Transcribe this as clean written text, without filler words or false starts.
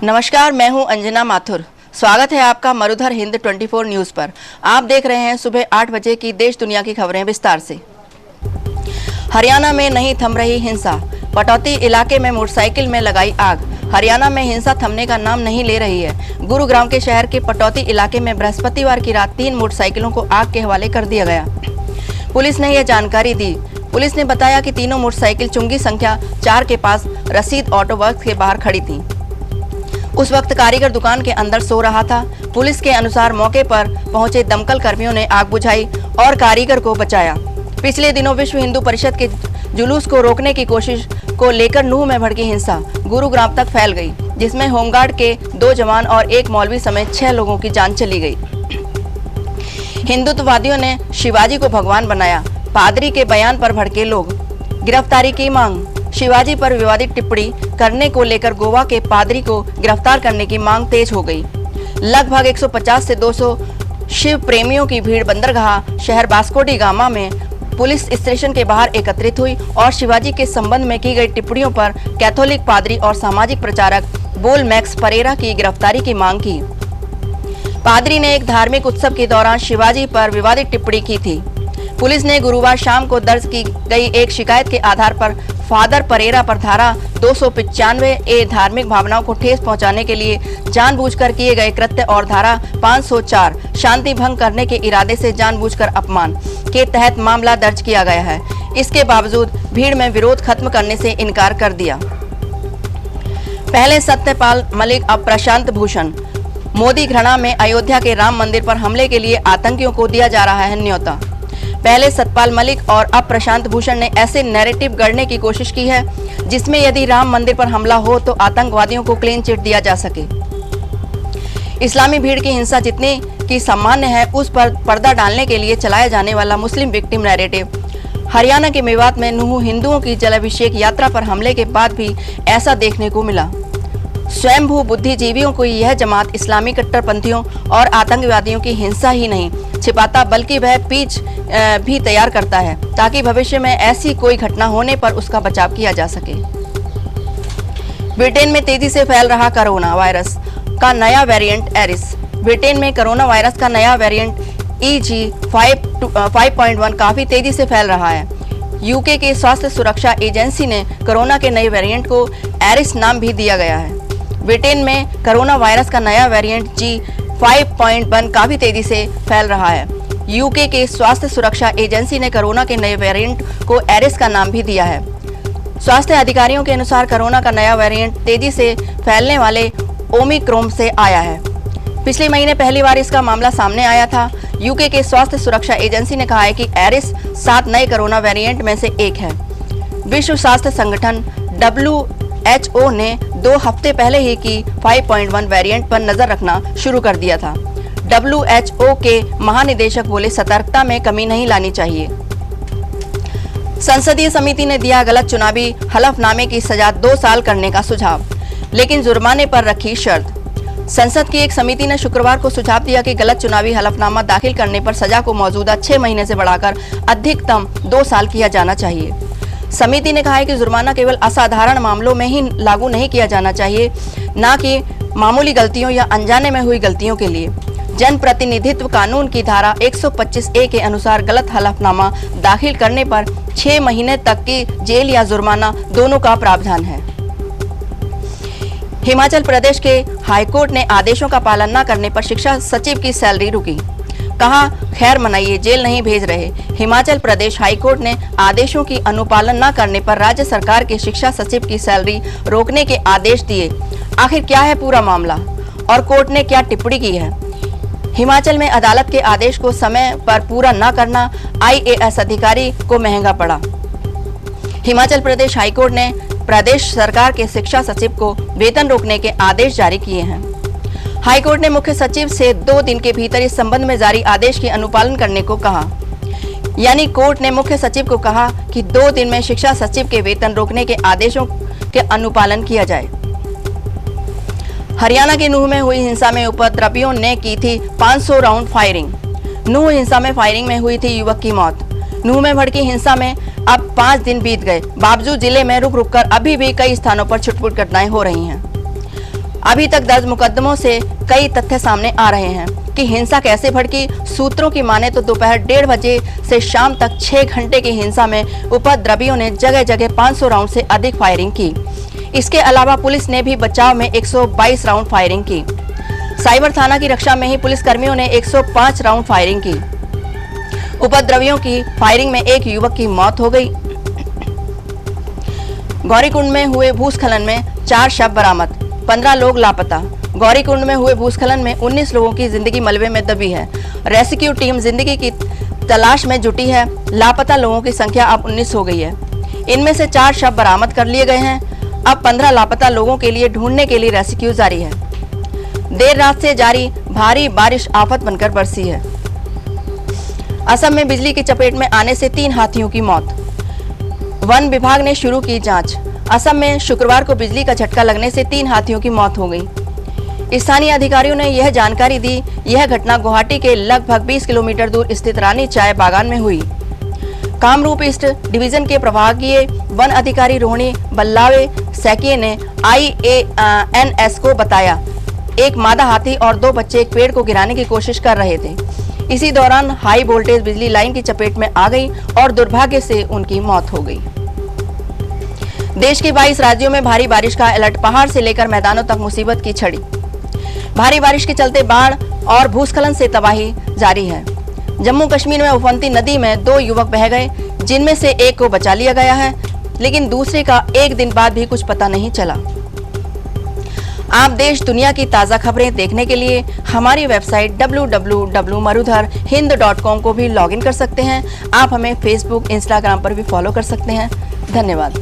नमस्कार, मैं हूं अंजना माथुर। स्वागत है आपका मरुधर हिंद 24 न्यूज पर। आप देख रहे हैं सुबह 8 बजे की देश दुनिया की खबरें विस्तार से। हरियाणा में नहीं थम रही हिंसा, पटौती इलाके में मोटरसाइकिल में लगाई आग। हरियाणा में हिंसा थमने का नाम नहीं ले रही है। गुरुग्राम के शहर के पटौती इलाके में बृहस्पतिवार की रात 3 मोटरसाइकिलों को आग के हवाले कर दिया गया। पुलिस ने यह जानकारी दी। पुलिस ने बताया कि तीनों मोटरसाइकिल चुंगी संख्या 4 के पास रसीद ऑटो वर्क्स के बाहर खड़ी थी। उस वक्त कारीगर दुकान के अंदर सो रहा था। पुलिस के अनुसार मौके पर पहुंचे दमकल कर्मियों ने आग बुझाई और कारीगर को बचाया। पिछले दिनों विश्व हिंदू परिषद के जुलूस को रोकने की कोशिश को लेकर नूह में भड़की हिंसा गुरुग्राम तक फैल गई, जिसमें होमगार्ड के 2 जवान और 1 मौलवी समेत 6 लोगों की जान चली गई। हिंदुत्ववादियों ने शिवाजी को भगवान बनाया, पादरी के बयान पर भड़के लोग। गिरफ्तारी की मांग। शिवाजी पर विवादित टिप्पणी करने को लेकर गोवा के पादरी को गिरफ्तार करने की मांग तेज हो गई। लगभग 150 से 200 शिव प्रेमियों की भीड़ बंदरगाह शहर वास्को डी गामा में पुलिस स्टेशन के बाहर एकत्रित हुई और शिवाजी के संबंध में की गई टिप्पणियों पर कैथोलिक पादरी और सामाजिक प्रचारक बोल मैक्स परेरा की गिरफ्तारी की मांग की। पादरी ने एक धार्मिक उत्सव के दौरान शिवाजी पर विवादित टिप्पणी की थी। पुलिस ने गुरुवार शाम को दर्ज की गई एक शिकायत के आधार पर फादर परेरा पर धारा 295 धार्मिक भावनाओं को ठेस पहुंचाने के लिए जानबूझकर किए गए कृत्य और धारा 504 शांति भंग करने के इरादे से जानबूझकर अपमान के तहत मामला दर्ज किया गया है। इसके बावजूद भीड़ में विरोध खत्म करने से इनकार कर दिया। पहले सत्यपाल मलिक, अब प्रशांत भूषण। मोदी घृणा में अयोध्या के राम मंदिर पर हमले के लिए आतंकियों को दिया जा रहा है न्योता। पहले सतपाल मलिक और अब प्रशांत भूषण ने ऐसे नैरेटिव गढ़ने की कोशिश की है जिसमें यदि राम मंदिर पर हमला हो तो आतंकवादियों को क्लीन चिट दिया जा सके। इस्लामी भीड़ की हिंसा जितनी की सामान्य है, उस पर पर्दा डालने के लिए चलाया जाने वाला मुस्लिम विक्टिम नैरेटिव। हरियाणा के मेवात में नूह हिंदुओं की जलाभिषेक यात्रा पर हमले के बाद भी ऐसा देखने को मिला। स्वयंभू बुद्धिजीवियों को यह जमात इस्लामी कट्टरपंथियों और आतंकवादियों की हिंसा ही नहीं छिपाता, बल्कि वह पीछ भी तैयार करता है ताकि भविष्य में ऐसी कोई घटना होने पर उसका बचाव किया जा सके। ब्रिटेन में तेजी से फैल रहा कोरोना वायरस का नया वेरिएंट एरिस। ब्रिटेन में कोरोना वायरस का नया वेरिएंट EG5.1 काफी तेजी से फैल रहा है। यूके के स्वास्थ्य सुरक्षा एजेंसी ने कोरोना के नए वेरिएंट को एरिस नाम भी दिया गया है। ब्रिटेन में कोरोना वायरस का नया वेरिएंट G5.1 काफी तेजी से फैल रहा है। यूके के स्वास्थ्य सुरक्षा एजेंसी ने कोरोना के नए वेरिएंट को एरिस का नाम भी दिया है। स्वास्थ्य अधिकारियों के अनुसार कोरोना का नया वेरिएंट तेजी से फैलने वाले ओमिक्रॉन से आया है। पिछले महीने पहली बार इसका मामला सामने आया था। यूके के स्वास्थ्य सुरक्षा एजेंसी ने कहा है कि एरिस 7 नए कोरोना वेरिएंट में से एक है। विश्व स्वास्थ्य संगठन WHO ने 2 हफ्ते पहले ही की 5.1 वेरिएंट पर नजर रखना शुरू कर दिया था। WHO के महानिदेशक बोले, सतर्कता में कमी नहीं लानी चाहिए। संसदीय समिति ने दिया गलत चुनावी हलफनामे की सजा 2 साल करने का सुझाव, लेकिन जुर्माने पर रखी शर्त। संसद की एक समिति ने शुक्रवार को सुझाव दिया कि गलत चुनावी हलफनामा दाखिल करने पर सजा को मौजूदा 6 महीने से बढ़ाकर अधिकतम 2 साल किया जाना चाहिए। समिति ने कहा है कि जुर्माना केवल असाधारण मामलों में ही लागू नहीं किया जाना चाहिए, न कि मामूली गलतियों या अनजाने में हुई गलतियों के लिए। जनप्रतिनिधित्व कानून की धारा 125A के अनुसार गलत हलफनामा दाखिल करने पर 6 महीने तक की जेल या जुर्माना दोनों का प्रावधान है। हिमाचल प्रदेश के हाईकोर्ट ने आदेशों का पालन न करने पर शिक्षा सचिव की सैलरी रुकी। कहा, खैर मनाइए, जेल नहीं भेज रहे। हिमाचल प्रदेश हाईकोर्ट ने आदेशों की अनुपालन न करने पर राज्य सरकार के शिक्षा सचिव की सैलरी रोकने के आदेश दिए। आखिर क्या है पूरा मामला और कोर्ट ने क्या टिप्पणी की है? हिमाचल में अदालत के आदेश को समय पर पूरा न करना IAS अधिकारी को महंगा पड़ा। हिमाचल प्रदेश हाईकोर्ट ने प्रदेश सरकार के शिक्षा सचिव को वेतन रोकने के आदेश जारी किए हैं। हाईकोर्ट ने मुख्य सचिव से 2 दिन के भीतर इस संबंध में जारी आदेश के अनुपालन करने को कहा। यानी कोर्ट ने मुख्य सचिव को कहा कि 2 दिन में शिक्षा सचिव के वेतन रोकने के आदेशों के अनुपालन किया जाए। हरियाणा के नूह में हुई हिंसा में उपद्रवियों ने की थी 500 राउंड फायरिंग। नूह हिंसा में फायरिंग में हुई थी युवक की मौत। नूह में भड़की हिंसा में अब 5 दिन बीत गए, बावजूद जिले में रुक रुक कर अभी भी कई स्थानों पर छुटपुट घटनाएं हो रही हैं। अभी तक दर्ज मुकदमों से कई तथ्य सामने आ रहे हैं कि हिंसा कैसे भड़की। सूत्रों की माने तो दोपहर 1:30 बजे से शाम तक 6 घंटे की हिंसा में उपद्रवियों ने जगह जगह 500 राउंड से अधिक फायरिंग की। इसके अलावा पुलिस ने भी बचाव में 122 राउंड फायरिंग की। साइबर थाना की रक्षा में ही पुलिस कर्मियों ने 105 राउंड फायरिंग की। उपद्रवियों की फायरिंग में एक युवक की मौत हो गई। गौरीकुंड में हुए भूस्खलन में 4 शव बरामद, 15 लोग लापता। गौरीकुंड में हुए भूस्खलन में 19 लोगों की जिंदगी मलबे में दबी है। रेस्क्यू टीम जिंदगी की तलाश में जुटी है। लापता लोगों की संख्या अब 19 हो गई है। इनमें से 4 शव बरामद कर लिए गए हैं। अब 15 लापता लोगों के लिए ढूंढने के लिए रेस्क्यू जारी है। देर रात से जारी भारी बारिश आफत बनकर बरसी है। असम में बिजली की चपेट में आने से 3 हाथियों की मौत। वन विभाग ने शुरू की जांच। असम में शुक्रवार को बिजली का झटका लगने से 3 हाथियों की मौत हो गई। स्थानीय अधिकारियों ने यह जानकारी दी। यह घटना गुवाहाटी के लगभग 20 किलोमीटर दूर स्थित रानी चाय बागान में हुई। कामरूप ईस्ट डिवीजन के प्रभागीय वन अधिकारी रोहिणी बल्लावे सैकिए ने IANS को बताया, एक मादा हाथी और 2 बच्चे एक पेड़ को गिराने की कोशिश कर रहे थे। इसी दौरान हाई वोल्टेज बिजली लाइन की चपेट में आ गई और दुर्भाग्य से उनकी मौत हो गई। देश के 22 राज्यों में भारी बारिश का अलर्ट। पहाड़ से लेकर मैदानों तक मुसीबत की छड़ी। भारी बारिश के चलते बाढ़ और भूस्खलन से तबाही जारी है। जम्मू कश्मीर में उफनती नदी में 2 युवक बह गए, जिनमें से एक को बचा लिया गया है, लेकिन दूसरे का 1 दिन बाद भी कुछ पता नहीं चला। आप देश दुनिया की ताज़ा खबरें देखने के लिए हमारी वेबसाइट www.marudharhind.com को भी लॉगिन कर सकते हैं। आप हमें फेसबुक, इंस्टाग्राम पर भी फॉलो कर सकते हैं। धन्यवाद।